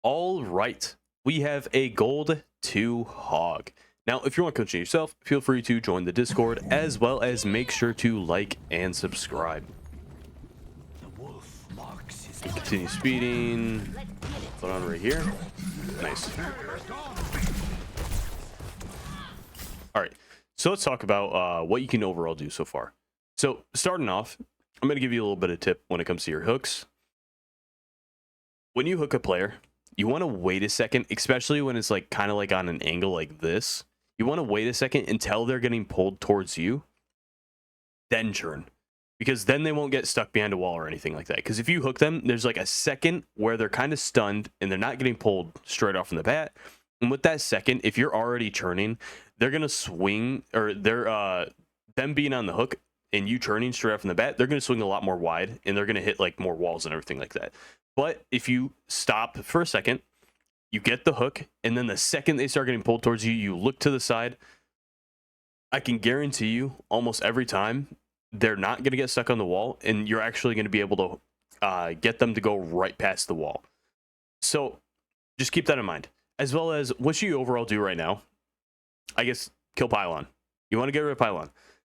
All right, we have a gold 2 hog. Now, if you want coaching yourself, feel free to join the Discord, as well as make sure to like and subscribe. Continue speeding. Put on right here. Nice. All right, so let's talk about what you can overall do so far. So starting off, I'm going to give you a little bit of tip when it comes to your hooks. When you hook a player, you want to wait a second, especially when it's like kind of like on an angle like this. You want to wait a second until they're getting pulled towards you, then turn, because then they won't get stuck behind a wall or anything like that. Because if you hook them, there's like a second where they're kind of stunned and they're not getting pulled straight off from the bat. And with that second, if you're already turning, they're gonna swing, or they're them being on the hook and you turning straight off from the bat, they're gonna swing a lot more wide and they're gonna hit like more walls and everything like that. But if you stop for a second, you get the hook, and then the second they start getting pulled towards you, you look to the side. I can guarantee you almost every time they're not going to get stuck on the wall, and you're actually going to be able to get them to go right past the wall. So just keep that in mind. As well as what you overall do right now, I guess, kill Pylon. You want to get rid of Pylon.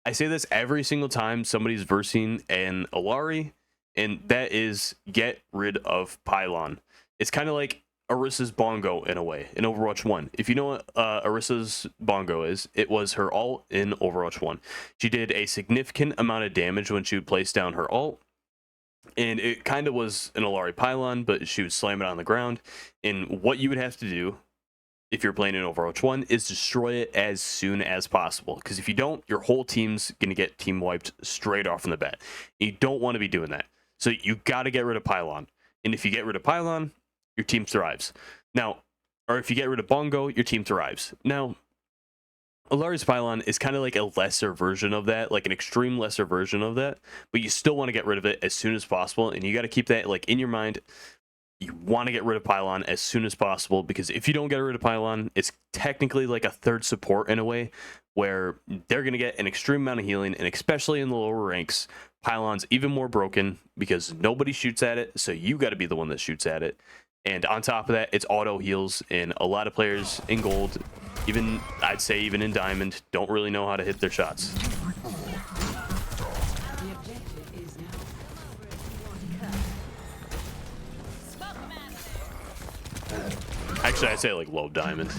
I say this every single time somebody's versing an Alari, and that is get rid of Pylon. It's kind of like Orissa's Bongo in a way in Overwatch 1. If you know what Orissa's Bongo is, it was her ult in Overwatch 1. She did a significant amount of damage when she would place down her ult, and it kind of was an Alari Pylon, but she would slam it on the ground. And what you would have to do if you're playing in Overwatch 1 is destroy it as soon as possible, because if you don't, your whole team's going to get team wiped straight off from the bat. You don't want to be doing that. So you got to get rid of Pylon. And if you get rid of Pylon, your team thrives. Now, or if you get rid of Bongo, your team thrives. Now, Alari's Pylon is kind of like a lesser version of that, like an extreme lesser version of that, but you still want to get rid of it as soon as possible, and you got to keep that like in your mind. You want to get rid of Pylon as soon as possible, because if you don't get rid of Pylon, it's technically like a third support in a way, where they're going to get an extreme amount of healing, and especially in the lower ranks, Pylon's even more broken because nobody shoots at it, so you got to be the one that shoots at it. And on top of that, it's auto heals, and a lot of players in gold, even I'd say even in diamond, don't really know how to hit their shots. Actually, I'd say like low diamond.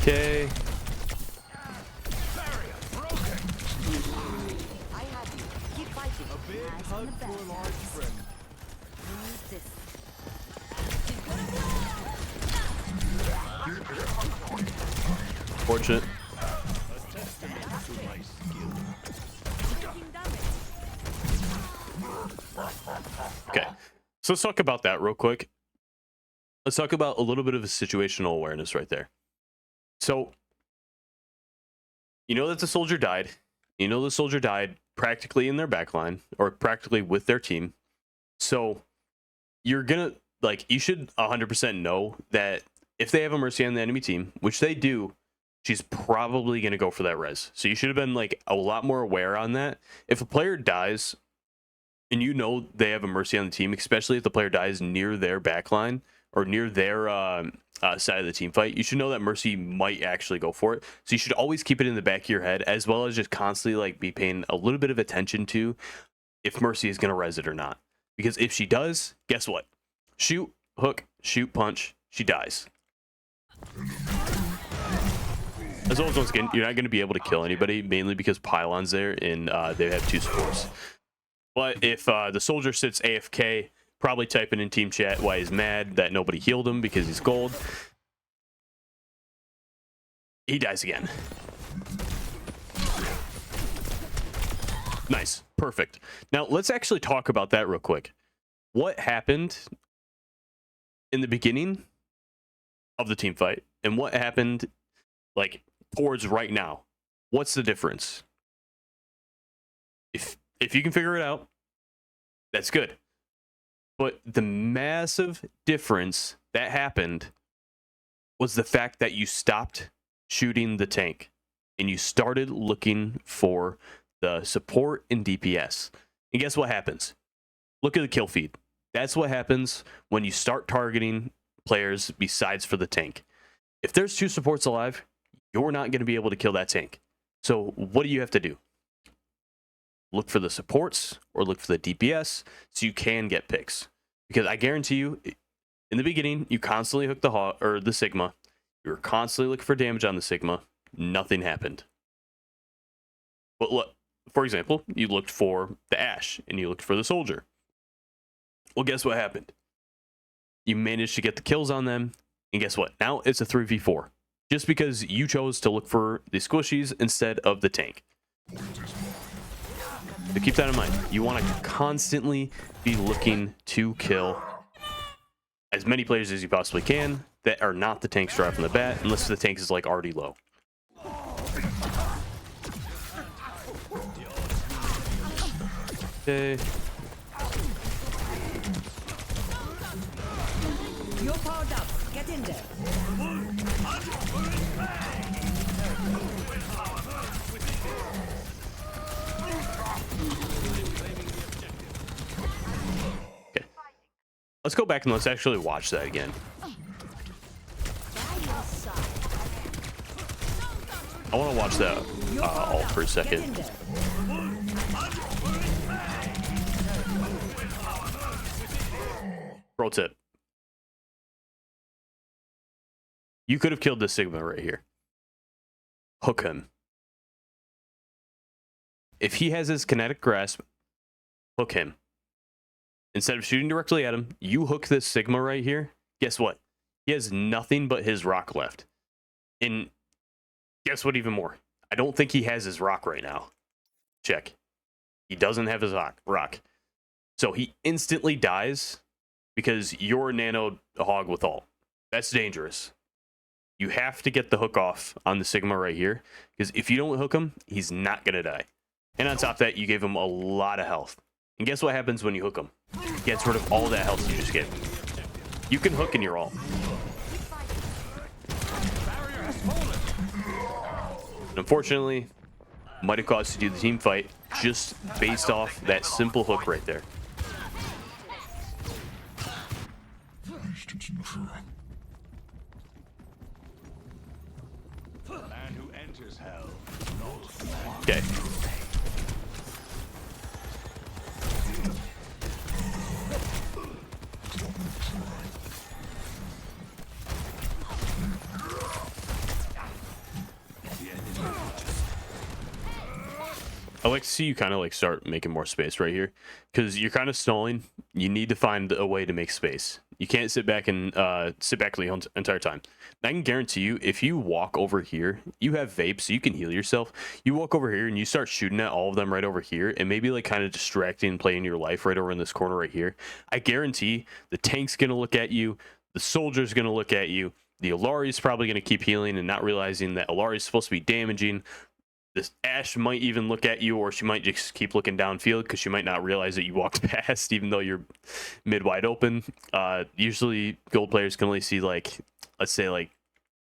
Okay. Fortunate. Okay, so let's talk about that real quick. Let's talk about a little bit of a situational awareness right there. So, you know that the soldier died. You know the soldier died practically in their backline, or practically with their team. So, you're gonna, like, you should 100% know that if they have a Mercy on the enemy team, which they do, she's probably gonna go for that res. So you should have been, like, a lot more aware on that. If a player dies, and you know they have a Mercy on the team, especially if the player dies near their backline, or near their side of the team fight, you should know that Mercy might actually go for it. So you should always keep it in the back of your head, as well as just constantly like be paying a little bit of attention to if Mercy is going to res it or not. Because if she does, guess what? Shoot, hook, shoot, punch, she dies. As well as, once again, you're not going to be able to kill anybody, mainly because Pylon's there and they have 2 supports. But if the soldier sits AFK, probably typing in team chat why he's mad that nobody healed him because he's gold, he dies again. Nice. Perfect. Now, let's actually talk about that real quick. What happened in the beginning of the team fight and what happened like towards right now? What's the difference? If you can figure it out, that's good. But the massive difference that happened was the fact that you stopped shooting the tank and you started looking for the support and DPS. And guess what happens? Look at the kill feed. That's what happens when you start targeting players besides for the tank. If there's 2 supports alive, you're not going to be able to kill that tank. So what do you have to do? Look for the supports or look for the DPS so you can get picks. Because I guarantee you, in the beginning, you constantly hooked the Sigma. You were constantly looking for damage on the Sigma. Nothing happened. But look, for example, you looked for the Ashe and you looked for the Soldier. Well, guess what happened? You managed to get the kills on them. And guess what? Now it's a 3v4. Just because you chose to look for the squishies instead of the tank. So keep that in mind. You want to constantly be looking to kill as many players as you possibly can that are not the tanks right from the bat, unless the tank is like already low. Okay. You're powered up. Get in there. Okay. Let's go back and let's actually watch that again. I want to watch that ult for a second. Pro tip. You could have killed this Sigma right here. Hook him. If he has his kinetic grasp, hook him. Instead of shooting directly at him, you hook this Sigma right here. Guess what? He has nothing but his rock left. And guess what even more? I don't think he has his rock right now. Check. He doesn't have his rock. So he instantly dies because you're a nano hog with ult. That's dangerous. You have to get the hook off on the Sigma right here, because if you don't hook him, he's not going to die. And on top of that, you gave him a lot of health. And guess what happens when you hook him? He gets rid of all that health you just gave him. You can hook in your ult. Unfortunately, might have caused you to do the team fight just based off that simple hook right there. Okay. I like to see you kind of like start making more space right here, because you're kind of stalling. You need to find a way to make space. You can't sit back and the entire time. And I can guarantee you, if you walk over here, you have vape, so you can heal yourself. You walk over here and you start shooting at all of them right over here, and maybe like kind of distracting, playing your life right over in this corner right here. I guarantee the tank's gonna look at you, the soldier's gonna look at you, the Alari's probably gonna keep healing and not realizing that Alari's supposed to be damaging. This Ashe might even look at you, or she might just keep looking downfield because she might not realize that you walked past, even though you're mid wide open. Usually gold players can only see like, let's say like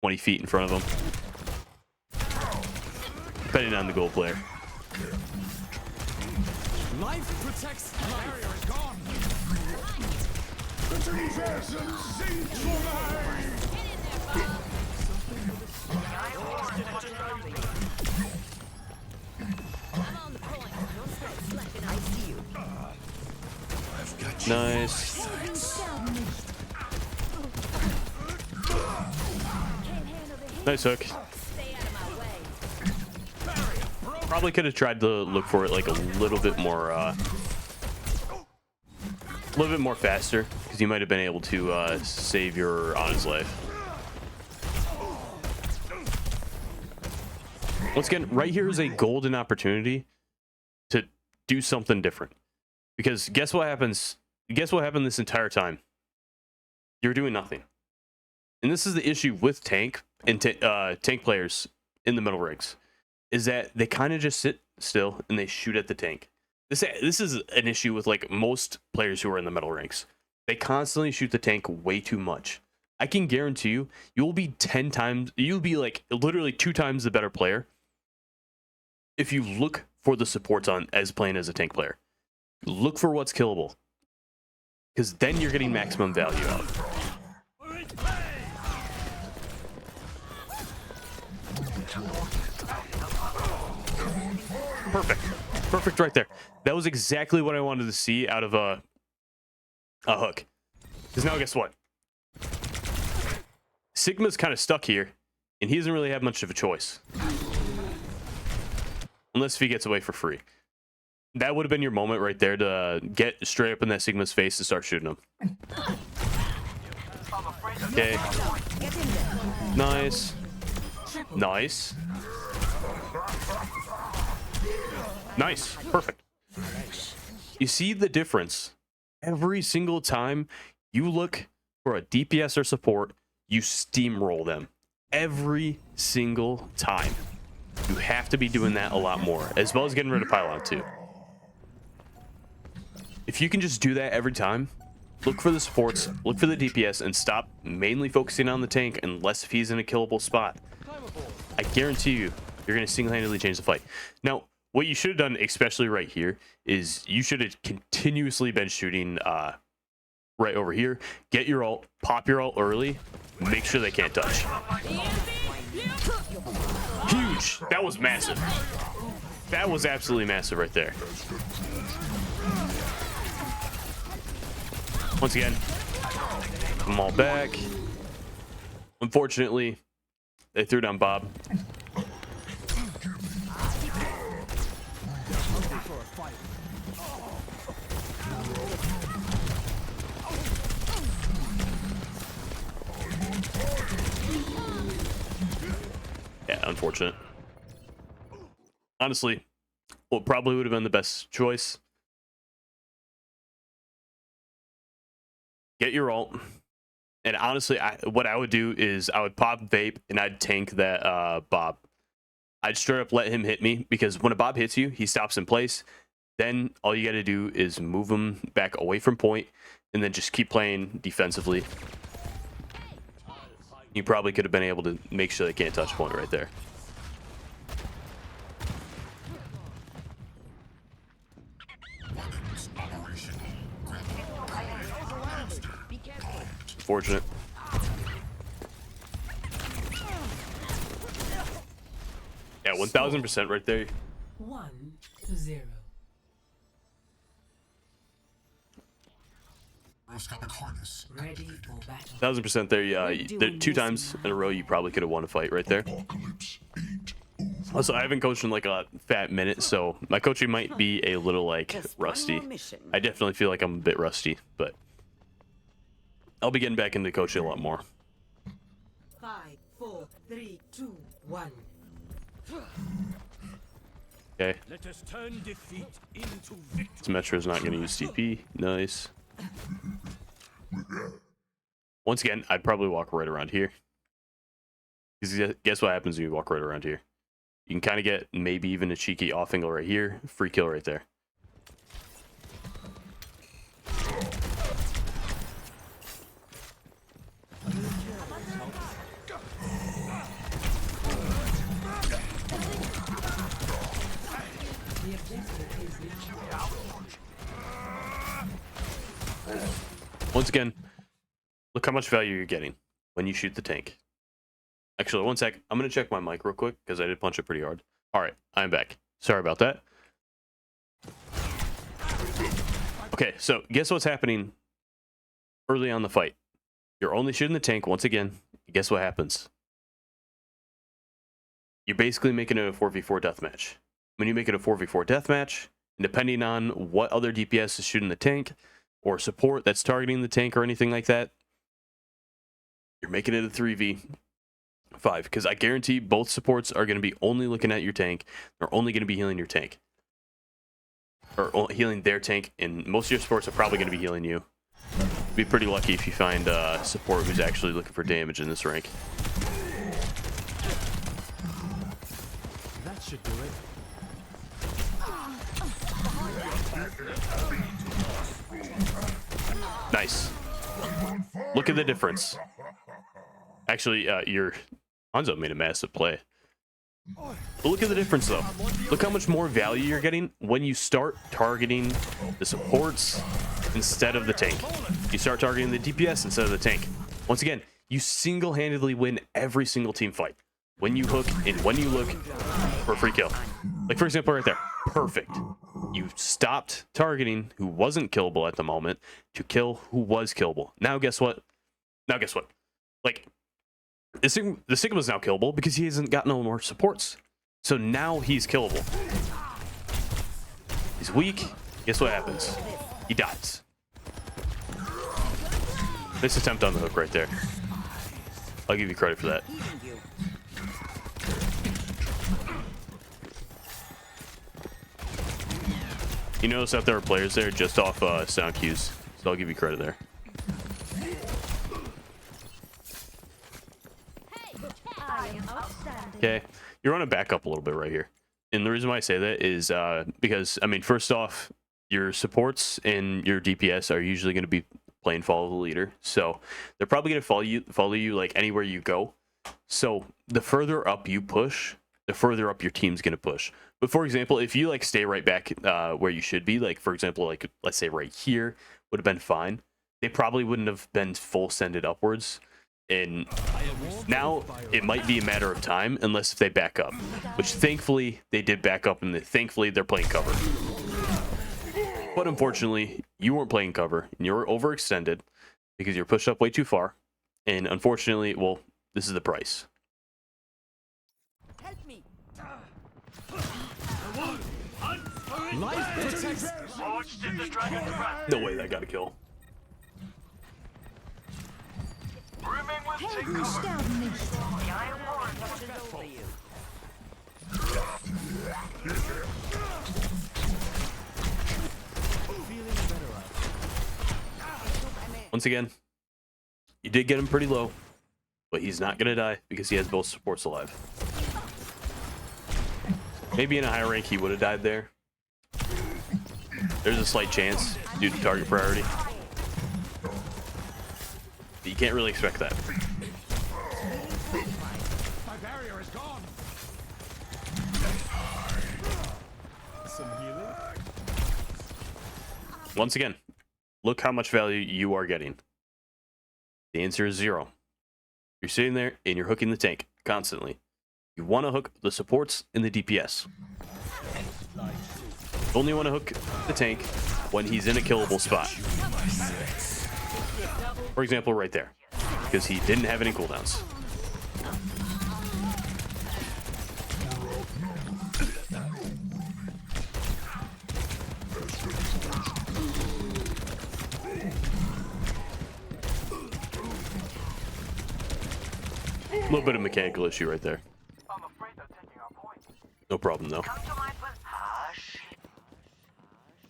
20 feet in front of them, depending on the gold player. Life protects the barrier is gone. Nice. Nice hook. Probably could have tried to look for it like a little bit more faster, because you might have been able to save your Ana's life. Once again, right here is a golden opportunity to do something different, because guess what happens? Guess what happened this entire time? You're doing nothing. And this is the issue with tank and tank players in the middle ranks, is that they kind of just sit still and they shoot at the tank. This is an issue with like most players who are in the middle ranks. They constantly shoot the tank way too much. I can guarantee you, you'll be 10 times, you'll be like literally 2 times the better player if you look for the supports on as playing as a tank player. Look for what's killable, because then you're getting maximum value out. Perfect right there. That was exactly what I wanted to see out of a hook. Because now guess what? Sigma's kind of stuck here, and he doesn't really have much of a choice. Unless if he gets away for free. That would have been your moment right there to get straight up in that Sigma's face and start shooting him. Okay. Nice. Nice. Nice. Perfect. You see the difference? Every single time you look for a DPS or support, you steamroll them. Every single time. You have to be doing that a lot more, as well as getting rid of pylon too. If you can just do that every time, look for the supports, look for the DPS, and stop mainly focusing on the tank unless if he's in a killable spot, I guarantee you, you're going to single-handedly change the fight. Now, what you should have done, especially right here, is you should have continuously been shooting right over here. Get your ult, pop your ult early, make sure they can't touch. Huge. That was massive. That was absolutely massive right there. Once again, come all back. Unfortunately, they threw down Bob. Yeah, unfortunate. Honestly, what probably would have been the best choice. Get your ult. And honestly, what I would do is I would pop vape and I'd tank that Bob. I'd straight up let him hit me, because when a Bob hits you, he stops in place. Then all you got to do is move him back away from point and then just keep playing defensively. You probably could have been able to make sure they can't touch point right there. Fortunate. Yeah, 1000% right there. 1-0. Ready for battle. 1000% there. Yeah, 2 times in a row you probably could have won a fight right there. Also, I haven't coached in like a fat minute, so my coaching might be a little like rusty. I definitely feel like I'm a bit rusty, but I'll be getting back into coaching a lot more. 5, 4, 3, 2, 1. Okay. Let us turn defeat into victory. Symmetra's not going to use TP. Nice. Once again, I'd probably walk right around here. Because guess what happens when you walk right around here? You can kind of get maybe even a cheeky off angle right here. Free kill right there. Once again, look how much value you're getting when you shoot the tank. Actually, one sec. I'm going to check my mic real quick because I did punch it pretty hard. All right, I'm back. Sorry about that. Okay, so guess what's happening early on the fight? You're only shooting the tank once again. Guess what happens? You're basically making it a 4v4 deathmatch. When you make it a 4v4 deathmatch, and depending on what other DPS is shooting the tank, or support that's targeting the tank or anything like that, you're making it a 3v5, because I guarantee both supports are going to be only looking at your tank. They're only going to be healing your tank, or healing their tank, and most of your supports are probably going to be healing you. Be pretty lucky if you find a support who's actually looking for damage in this rank. That should do it. Nice. Look at the difference. Actually, your Hanzo made a massive play. But look at the difference, though. Look how much more value you're getting when you start targeting the supports instead of the tank. You start targeting the DPS instead of the tank. Once again, you single-handedly win every single team fight when you hook and when you look for a free kill. Like, for example, right there. Perfect. You stopped targeting who wasn't killable at the moment to kill who was killable. Now, guess what? Like, the Sigma's now killable because he hasn't got no more supports. So now he's killable. He's weak. Guess what happens? He dies. Nice attempt on the hook right there. I'll give you credit for that. You notice that there are players there just off sound cues, so I'll give you credit there. Okay, you're on a back up a little bit right here. And the reason why I say that is because, I mean, first off, your supports and your DPS are usually going to be playing follow the leader. So they're probably going to follow you like anywhere you go. So the further up you push, the further up your team's going to push. But for example, if you like stay right back where you should be, like for example, like let's say right here would have been fine. They probably wouldn't have been full sended upwards. And now it might be a matter of time unless if they back up, which thankfully they did back up, and thankfully they're playing cover. But unfortunately, you weren't playing cover and you were overextended because you're pushed up way too far. And unfortunately, well, this is the price. Help me. No way that got a kill. Once again, you did get him pretty low, but he's not gonna die because he has both supports alive. Maybe in a higher rank he would have died there. There's a slight chance due to target priority. But you can't really expect that. My barrier is gone. Some healing. Once again, look how much value you are getting. The answer is 0. You're sitting there and you're hooking the tank constantly. You want to hook the supports and the DPS. You only want to hook the tank when he's in a killable spot. For example, right there, because he didn't have any cooldowns. A little bit of mechanical issue right there. No problem though.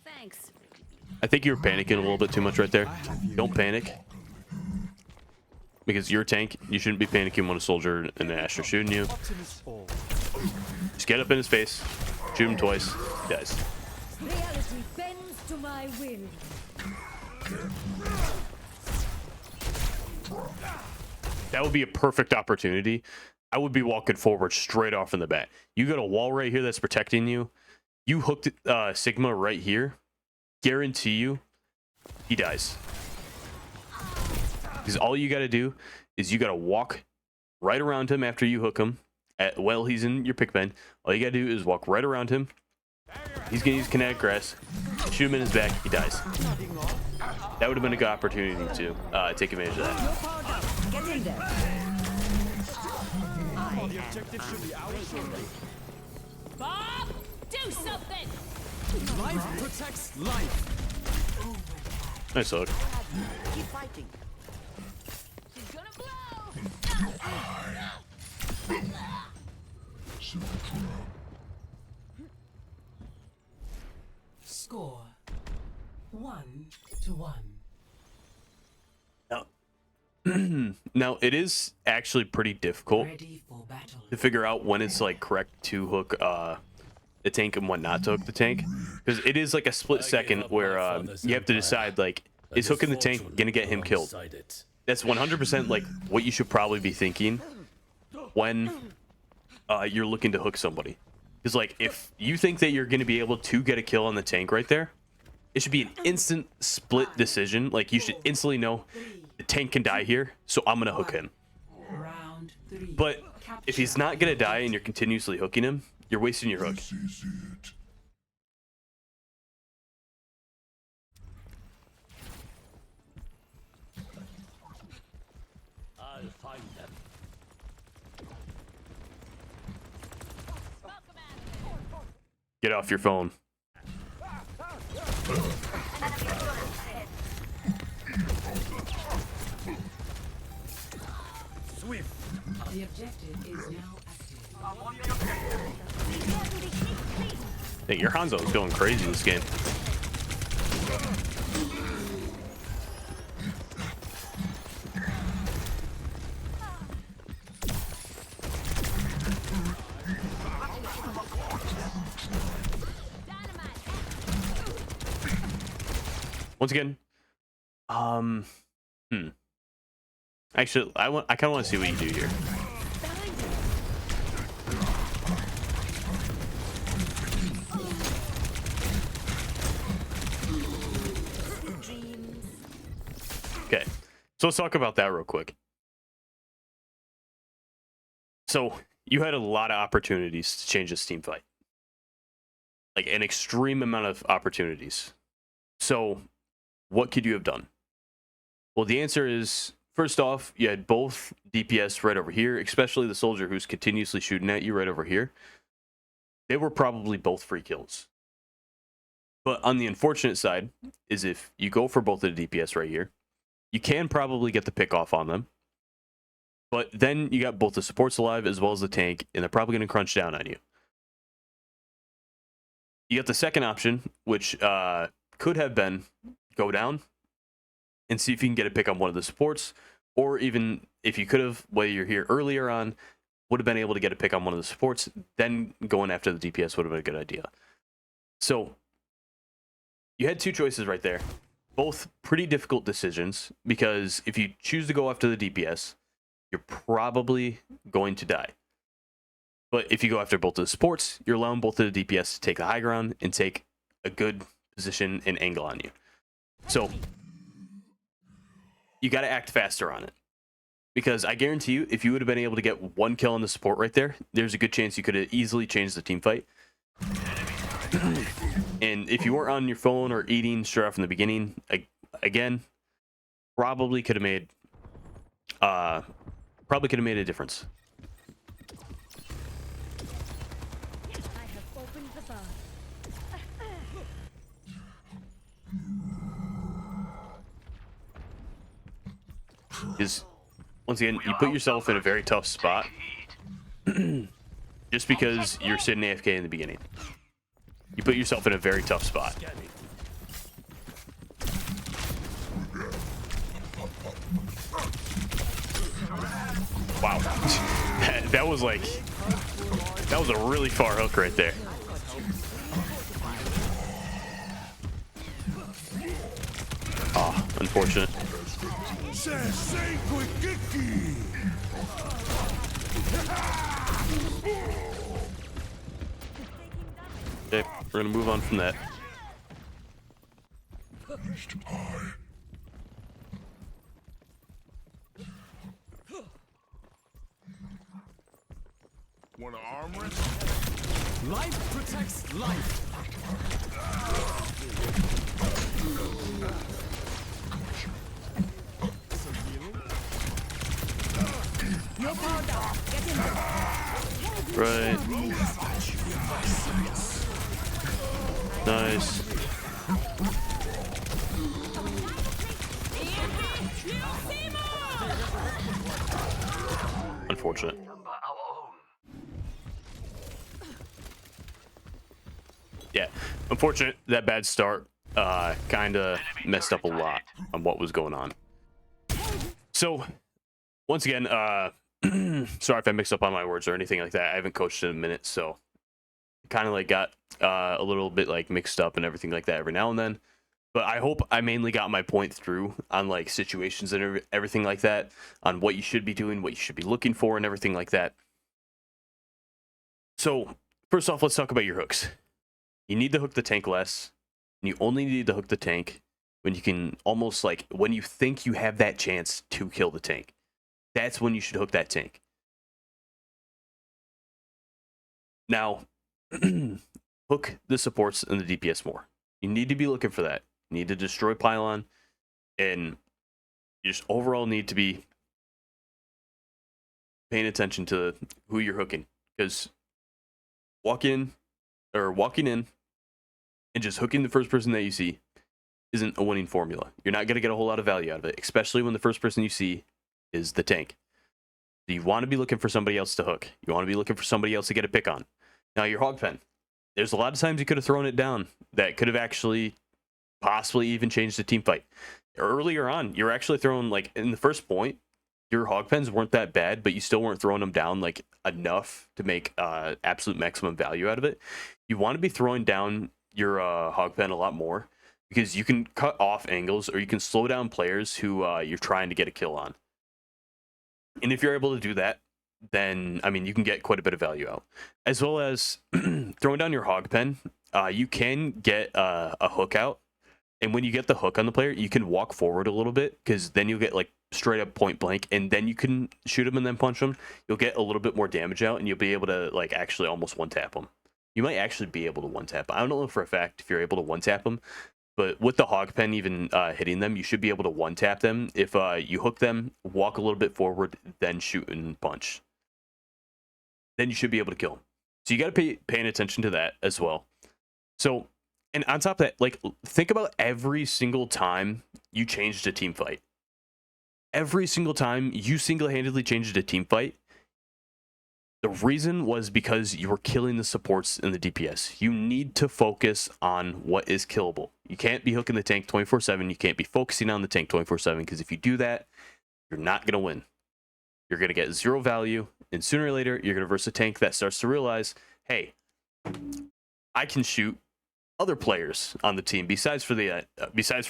Thanks. I think you're panicking a little bit too much right there. Don't panic. Because you're a tank, you shouldn't be panicking when a soldier and an Asher shooting you. Just get up in his face, shoot him twice, he dies. Reality bends to my will. That would be a perfect opportunity. I would be walking forward straight off in the bat. You got a wall right here that's protecting you. You hooked Sigma right here. Guarantee you, he dies. Because all you got to do is you got to walk right around him after you hook him. While he's in your pick bend, all you got to do is walk right around him. He's going to use kinetic grass. Shoot him in his back. He dies. That would have been a good opportunity to take advantage of that. Get in there. The objective should be ours shortly. Bob, do something. Life protects life. Nice hook. Keep fighting. She's gonna blow. Score 1-1. Now, it is actually pretty difficult Ready for battle. to figure out when it's like correct to hook the tank and when not to hook the tank, because it is like a split second where you have to decide, like, is hooking the tank gonna get him killed? that's 100% like what you should probably be thinking when you're looking to hook somebody. Because like if you think that you're going to be able to get a kill on the tank right there, it should be an instant split decision. Like you should instantly know the tank can die here, so I'm going to hook him. Round 3. But if he's not going to die and you're continuously hooking him, you're wasting your hook. I'll find them. Get off your phone. Swift. The objective is now active. Hey, your Hanzo is going crazy this game. Once again, actually, I kind of want to see what you do here. Okay, so let's talk about that real quick. So you had a lot of opportunities to change this team fight, like an extreme amount of opportunities. So what could you have done? Well, the answer is, first off, you had both DPS right over here, especially the soldier who's continuously shooting at you right over here. They were probably both free kills. But on the unfortunate side is if you go for both of the DPS right here, you can probably get the pick off on them. But then you got both the supports alive as well as the tank, and they're probably going to crunch down on you. You got the second option, which could have been go down and see if you can get a pick on one of the supports, or even if you could have, whether you're here earlier on, would have been able to get a pick on one of the supports, then going after the DPS would have been a good idea. So you had two choices right there, both pretty difficult decisions, because if you choose to go after the DPS, you're probably going to die. But if you go after both of the supports, you're allowing both of the DPS to take the high ground and take a good position and angle on you. So you got to act faster on it, because I guarantee you, if you would have been able to get one kill on the support right there, there's a good chance you could have easily changed the team fight. And if you weren't on your phone or eating straight off from the beginning, again, probably could have made a difference. I have opened the bar. Is once again, you put yourself in a very tough spot just because you're sitting AFK in the beginning. You put yourself in a very tough spot. Wow. that was a really far hook right there. Oh, unfortunate. Okay, we're gonna move on from that. Want to arm wrestle? Life protects life. Some healing? No power down. Get in there. Right. Nice. Unfortunate. Yeah, unfortunate. That bad start kind of messed up a lot on what was going on. So, once again, sorry if I mixed up on my words or anything like that. I haven't coached in a minute, so kind of like got a little bit like mixed up and everything like that every now and then. But I hope I mainly got my point through on like situations and everything like that, on what you should be doing, what you should be looking for, and everything like that. So first off, let's talk about your hooks. You need to hook the tank less. And you only need to hook the tank when you can almost like when you think you have that chance to kill the tank. That's when you should hook that tank. Now, hook the supports and the DPS more. You need to be looking for that. You need to destroy pylon, and you just overall need to be paying attention to who you're hooking, because walking in and just hooking the first person that you see isn't a winning formula. You're not going to get a whole lot of value out of it, especially when the first person you see is the tank. So you want to be looking for somebody else to hook. You want to be looking for somebody else to get a pick on. Now, your hog pen. There's a lot of times you could have thrown it down that could have actually possibly even changed the team fight. Earlier on, you're actually throwing, like, in the first point, your hog pens weren't that bad, but you still weren't throwing them down, like, enough to make absolute maximum value out of it. You want to be throwing down your hog pen a lot more, because you can cut off angles, or you can slow down players who you're trying to get a kill on. And if you're able to do that, then, I mean, you can get quite a bit of value out. As well as throwing down your hog pen, you can get a hook out. And when you get the hook on the player, you can walk forward a little bit, because then you'll get like straight up point blank, and then you can shoot them and then punch them. You'll get a little bit more damage out, and you'll be able to like actually almost one tap them. You might actually be able to one tap. I don't know for a fact if you're able to one tap them, but with the hog pen even hitting them, you should be able to one tap them if you hook them, walk a little bit forward, then shoot and punch. Then you should be able to kill them. So you got to be paying attention to that as well. So, and on top of that, like, think about every single time you changed a team fight. Every single time you single-handedly changed a team fight, the reason was because you were killing the supports in the DPS. You need to focus on what is killable. You can't be hooking the tank 24/7. You can't be focusing on the tank 24/7, because if you do that, you're not going to win. You're going to get 0 value, and sooner or later, you're going to verse a tank that starts to realize, hey, I can shoot other players on the team besides for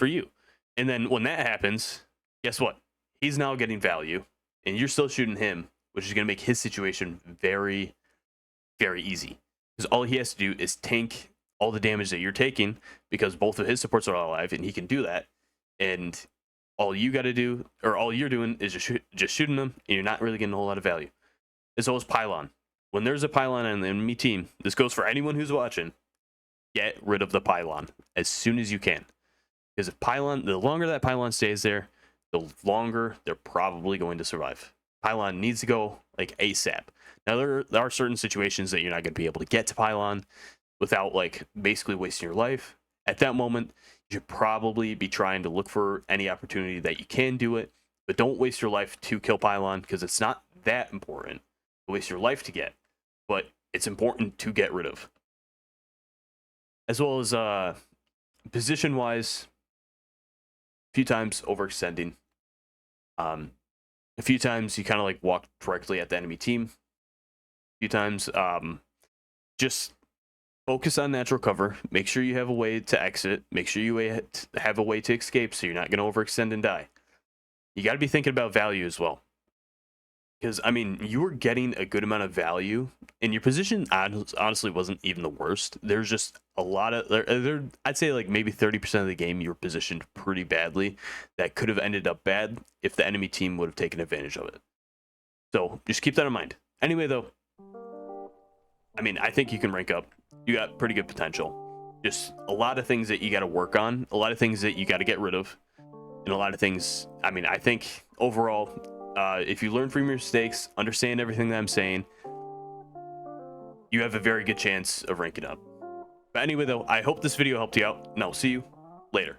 you. And then when that happens, guess what? He's now getting value, and you're still shooting him, which is going to make his situation very, very easy. Because all he has to do is tank all the damage that you're taking, because both of his supports are alive, and he can do that. And all you got to do, or all you're doing, is just shooting them, and you're not really getting a whole lot of value. As well as pylon. When there's a pylon on the enemy team, this goes for anyone who's watching, get rid of the pylon as soon as you can. Because if the longer that pylon stays there, the longer they're probably going to survive. Pylon needs to go like ASAP. Now, there are certain situations that you're not going to be able to get to pylon without like basically wasting your life. At that moment, you should probably be trying to look for any opportunity that you can do it, but don't waste your life to kill pylon, because it's not that important to waste your life to get, but it's important to get rid of. As well as position wise, a few times overextending. A few times you kind of like walk directly at the enemy team. A few times just focus on natural cover. Make sure you have a way to exit. Make sure you have a way to escape, so you're not going to overextend and die. You got to be thinking about value as well. Because, I mean, you were getting a good amount of value, and your position honestly wasn't even the worst. There's just a lot of, I'd say like maybe 30% of the game you were positioned pretty badly that could have ended up bad if the enemy team would have taken advantage of it. So just keep that in mind. Anyway, though, I mean, I think you can rank up. You got pretty good potential. Just a lot of things that you got to work on, a lot of things that you got to get rid of, and a lot of things, I mean, I think overall, if you learn from your mistakes, understand everything that I'm saying, you have a very good chance of ranking up. But anyway, though, I hope this video helped you out, and I'll see you later.